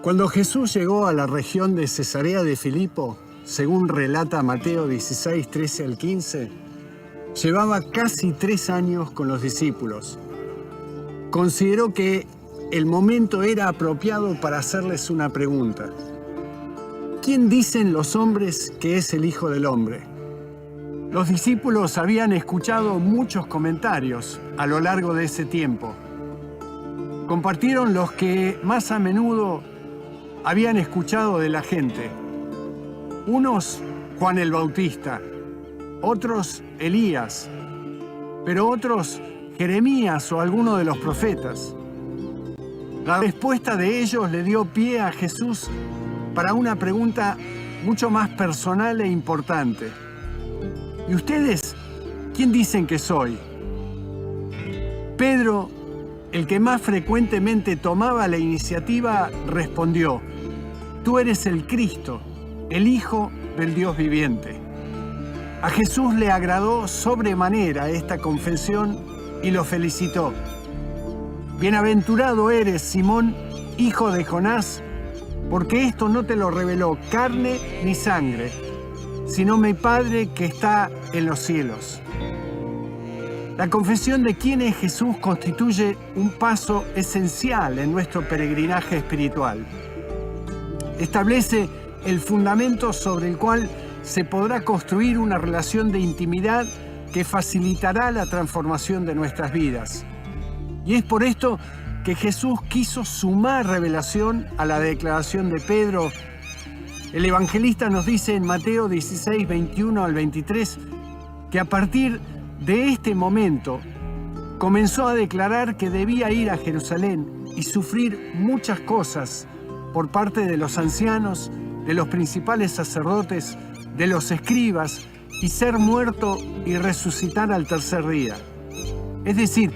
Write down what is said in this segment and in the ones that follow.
Cuando Jesús llegó a la región de Cesarea de Filipo, según relata Mateo 16, 13 al 15, llevaba casi 3 años con los discípulos. Consideró que el momento era apropiado para hacerles una pregunta. ¿Quién dicen los hombres que es el Hijo del Hombre? Los discípulos habían escuchado muchos comentarios a lo largo de ese tiempo. Compartieron los que más a menudo habían escuchado de la gente. Unos, Juan el Bautista, otros, Elías, pero otros, Jeremías o alguno de los profetas. La respuesta de ellos le dio pie a Jesús para una pregunta mucho más personal e importante. ¿Y ustedes quién dicen que soy? Pedro, el que más frecuentemente tomaba la iniciativa, respondió: Tú eres el Cristo, el Hijo del Dios viviente. A Jesús le agradó sobremanera esta confesión y lo felicitó. Bienaventurado eres, Simón, hijo de Jonás, porque esto no te lo reveló carne ni sangre, sino mi Padre que está en los cielos. La confesión de quién es Jesús constituye un paso esencial en nuestro peregrinaje espiritual. Establece el fundamento sobre el cual se podrá construir una relación de intimidad que facilitará la transformación de nuestras vidas. Y es por esto que Jesús quiso sumar revelación a la declaración de Pedro. El evangelista nos dice en Mateo 16, 21 al 23, que a partir de este momento comenzó a declarar que debía ir a Jerusalén y sufrir muchas cosas por parte de los ancianos, de los principales sacerdotes, de los escribas, y ser muerto y resucitar al tercer día. Es decir,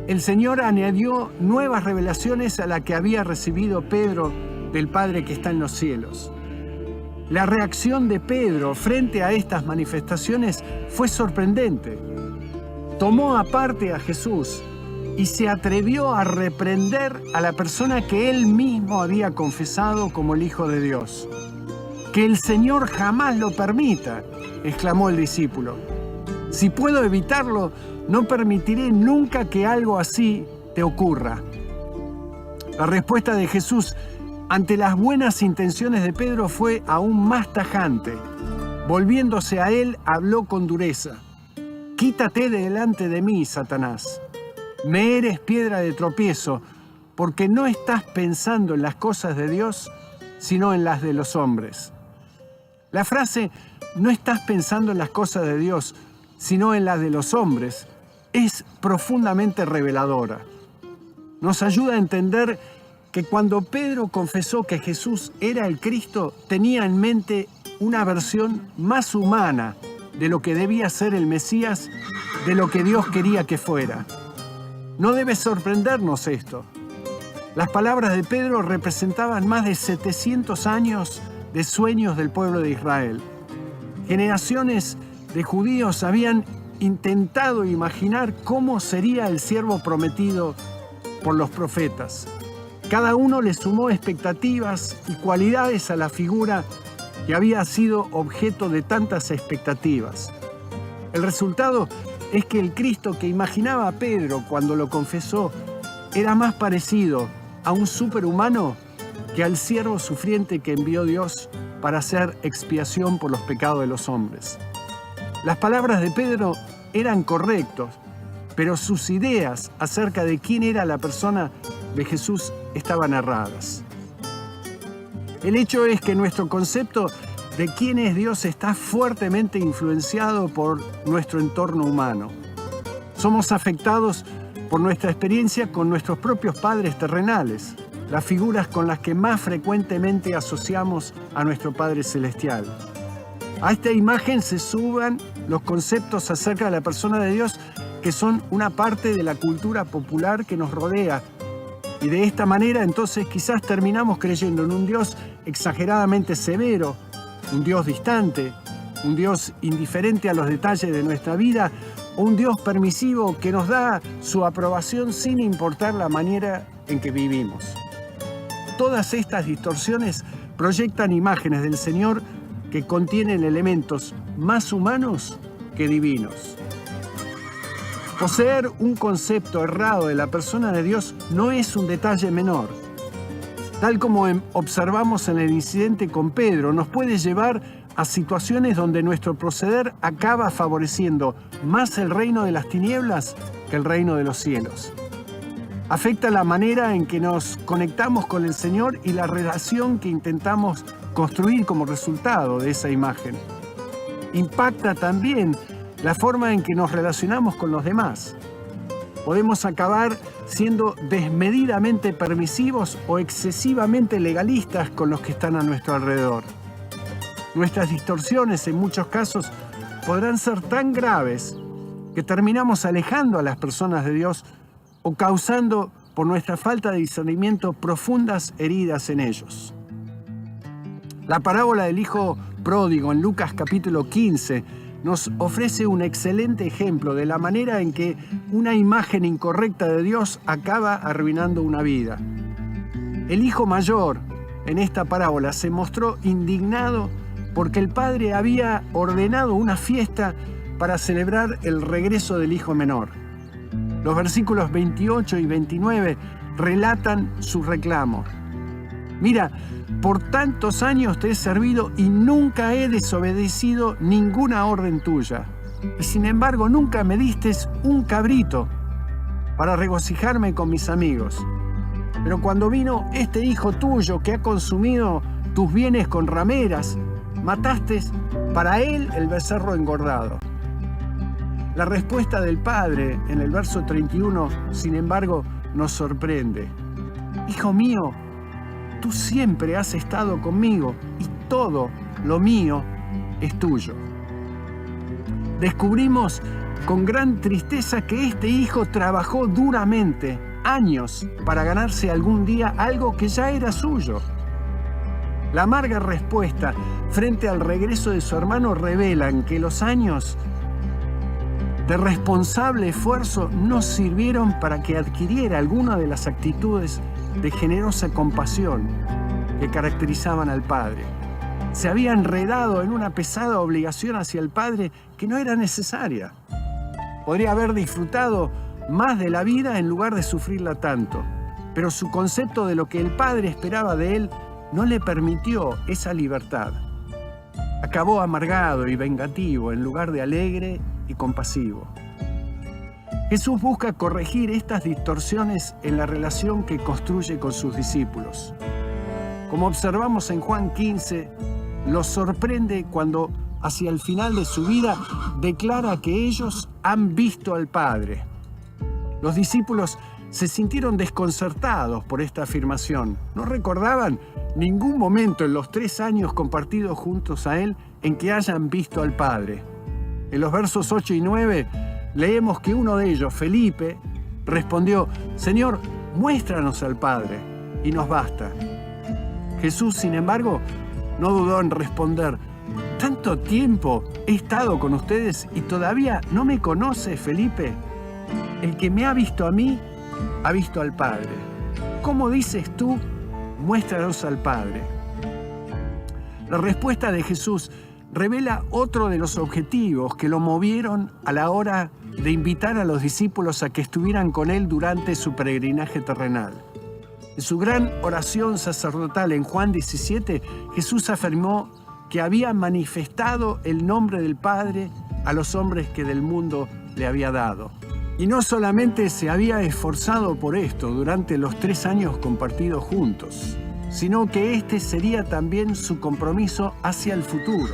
el Señor añadió nuevas revelaciones a la que había recibido Pedro del Padre que está en los cielos. La reacción de Pedro frente a estas manifestaciones fue sorprendente. Tomó aparte a Jesús y se atrevió a reprender a la persona que él mismo había confesado como el Hijo de Dios. «Que el Señor jamás lo permita», exclamó el discípulo. «Si puedo evitarlo, no permitiré nunca que algo así te ocurra». La respuesta de Jesús ante las buenas intenciones de Pedro fue aún más tajante. Volviéndose a él, habló con dureza: «Quítate de delante de mí, Satanás. Me eres piedra de tropiezo, porque no estás pensando en las cosas de Dios, sino en las de los hombres». La frase «no estás pensando en las cosas de Dios, sino en las de los hombres» es profundamente reveladora. Nos ayuda a entender que cuando Pedro confesó que Jesús era el Cristo, tenía en mente una versión más humana de lo que debía ser el Mesías, de lo que Dios quería que fuera. No debe sorprendernos esto. Las palabras de Pedro representaban más de 700 años de sueños del pueblo de Israel. Generaciones de judíos habían intentado imaginar cómo sería el siervo prometido por los profetas. Cada uno le sumó expectativas y cualidades a la figura que había sido objeto de tantas expectativas. El resultado es que el Cristo que imaginaba Pedro cuando lo confesó era más parecido a un superhumano que al siervo sufriente que envió Dios para hacer expiación por los pecados de los hombres. Las palabras de Pedro eran correctas, pero sus ideas acerca de quién era la persona de Jesús estaban erradas. El hecho es que nuestro concepto de quién es Dios está fuertemente influenciado por nuestro entorno humano. Somos afectados por nuestra experiencia con nuestros propios padres terrenales, las figuras con las que más frecuentemente asociamos a nuestro Padre Celestial. A esta imagen se suban los conceptos acerca de la persona de Dios que son una parte de la cultura popular que nos rodea. Y de esta manera entonces quizás terminamos creyendo en un Dios exageradamente severo, un Dios distante, un Dios indiferente a los detalles de nuestra vida, o un Dios permisivo que nos da su aprobación sin importar la manera en que vivimos. todas estas distorsiones proyectan imágenes del Señor que contienen elementos más humanos que divinos. Poseer un concepto errado de la persona de Dios no es un detalle menor. Tal como observamos en el incidente con Pedro, nos puede llevar a situaciones donde nuestro proceder acaba favoreciendo más el reino de las tinieblas que el reino de los cielos. Afecta la manera en que nos conectamos con el Señor y la relación que intentamos construir como resultado de esa imagen. Impacta también la forma en que nos relacionamos con los demás. Podemos acabar siendo desmedidamente permisivos o excesivamente legalistas con los que están a nuestro alrededor. Nuestras distorsiones en muchos casos podrán ser tan graves que terminamos alejando a las personas de Dios o causando por nuestra falta de discernimiento profundas heridas en ellos. La parábola del hijo pródigo en Lucas capítulo 15 nos ofrece un excelente ejemplo de la manera en que una imagen incorrecta de Dios acaba arruinando una vida. El hijo mayor en esta parábola se mostró indignado porque el padre había ordenado una fiesta para celebrar el regreso del hijo menor. Los versículos 28 y 29 relatan su reclamo. Mira, por tantos años te he servido y nunca he desobedecido ninguna orden tuya. Y sin embargo, nunca me diste un cabrito para regocijarme con mis amigos. Pero cuando vino este hijo tuyo que ha consumido tus bienes con rameras, mataste para él el becerro engordado. La respuesta del padre en el verso 31, sin embargo, nos sorprende. Hijo mío, tú siempre has estado conmigo y todo lo mío es tuyo. Descubrimos con gran tristeza que este hijo trabajó duramente, años, para ganarse algún día algo que ya era suyo. La amarga respuesta frente al regreso de su hermano revelan que los años de responsable esfuerzo no sirvieron para que adquiriera alguna de las actitudes de generosa compasión que caracterizaban al padre. Se había enredado en una pesada obligación hacia el padre que no era necesaria. Podría haber disfrutado más de la vida en lugar de sufrirla tanto, pero su concepto de lo que el padre esperaba de él no le permitió esa libertad. Acabó amargado y vengativo en lugar de alegre y compasivo. Jesús busca corregir estas distorsiones en la relación que construye con sus discípulos. Como observamos en Juan 15, los sorprende cuando, hacia el final de su vida, declara que ellos han visto al Padre. Los discípulos se sintieron desconcertados por esta afirmación. No recordaban ningún momento en los 3 años compartidos juntos a Él en que hayan visto al Padre. En los versos 8 y 9 leemos que uno de ellos, Felipe, respondió: Señor, muéstranos al Padre y nos basta. Jesús, sin embargo, no dudó en responder: ¿tanto tiempo he estado con ustedes y todavía no me conoces, Felipe? El que me ha visto a mí, ha visto al Padre. ¿Cómo dices tú, muéstranos al Padre? La respuesta de Jesús revela otro de los objetivos que lo movieron a la hora de invitar a los discípulos a que estuvieran con él durante su peregrinaje terrenal. En su gran oración sacerdotal en Juan 17, Jesús afirmó que había manifestado el nombre del Padre a los hombres que del mundo le había dado. Y no solamente se había esforzado por esto durante los 3 años compartidos juntos, sino que este sería también su compromiso hacia el futuro.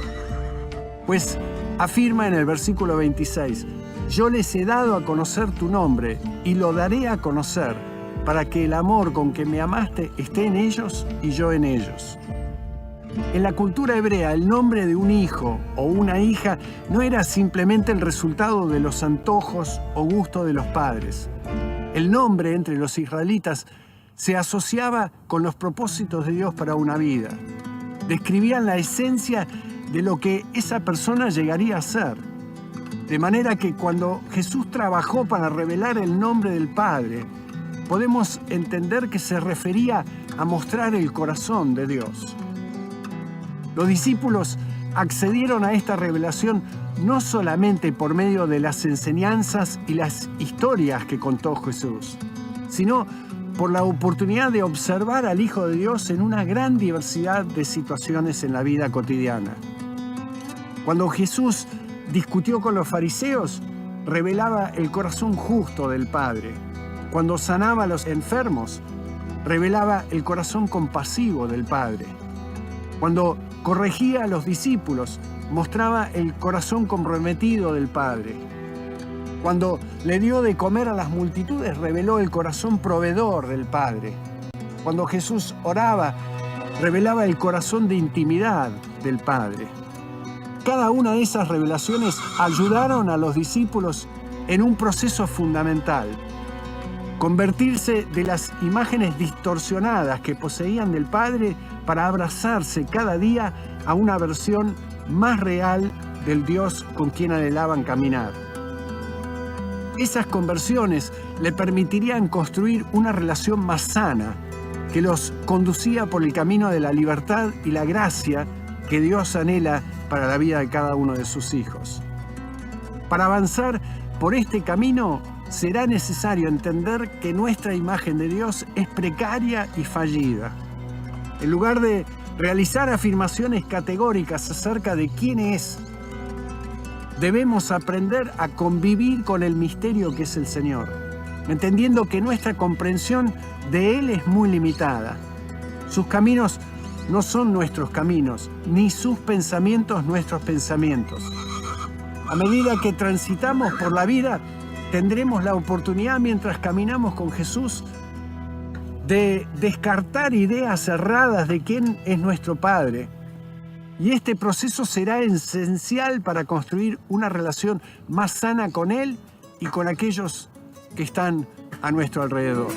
Pues afirma en el versículo 26, yo les he dado a conocer tu nombre y lo daré a conocer para que el amor con que me amaste esté en ellos y yo en ellos. En la cultura hebrea, el nombre de un hijo o una hija no era simplemente el resultado de los antojos o gustos de los padres. El nombre entre los israelitas se asociaba con los propósitos de Dios para una vida. Describían la esencia de lo que esa persona llegaría a ser. De manera que cuando Jesús trabajó para revelar el nombre del Padre, podemos entender que se refería a mostrar el corazón de Dios. Los discípulos accedieron a esta revelación no solamente por medio de las enseñanzas y las historias que contó Jesús, sino por la oportunidad de observar al Hijo de Dios en una gran diversidad de situaciones en la vida cotidiana. Cuando Jesús discutió con los fariseos, revelaba el corazón justo del Padre. Cuando sanaba a los enfermos, revelaba el corazón compasivo del Padre. Cuando corregía a los discípulos, mostraba el corazón comprometido del Padre. Cuando le dio de comer a las multitudes, reveló el corazón proveedor del Padre. Cuando Jesús oraba, revelaba el corazón de intimidad del Padre. Cada una de esas revelaciones ayudaron a los discípulos en un proceso fundamental: convertirse de las imágenes distorsionadas que poseían del Padre para abrazarse cada día a una versión más real del Dios con quien anhelaban caminar. Esas conversiones le permitirían construir una relación más sana que los conducía por el camino de la libertad y la gracia que Dios anhela para la vida de cada uno de sus hijos. Para avanzar por este camino, será necesario entender que nuestra imagen de Dios es precaria y fallida. En lugar de realizar afirmaciones categóricas acerca de quién es, debemos aprender a convivir con el misterio que es el Señor, entendiendo que nuestra comprensión de Él es muy limitada. Sus caminos no son nuestros caminos, ni sus pensamientos nuestros pensamientos. A medida que transitamos por la vida, tendremos la oportunidad, mientras caminamos con Jesús, de descartar ideas erradas de quién es nuestro Padre. Y este proceso será esencial para construir una relación más sana con Él y con aquellos que están a nuestro alrededor.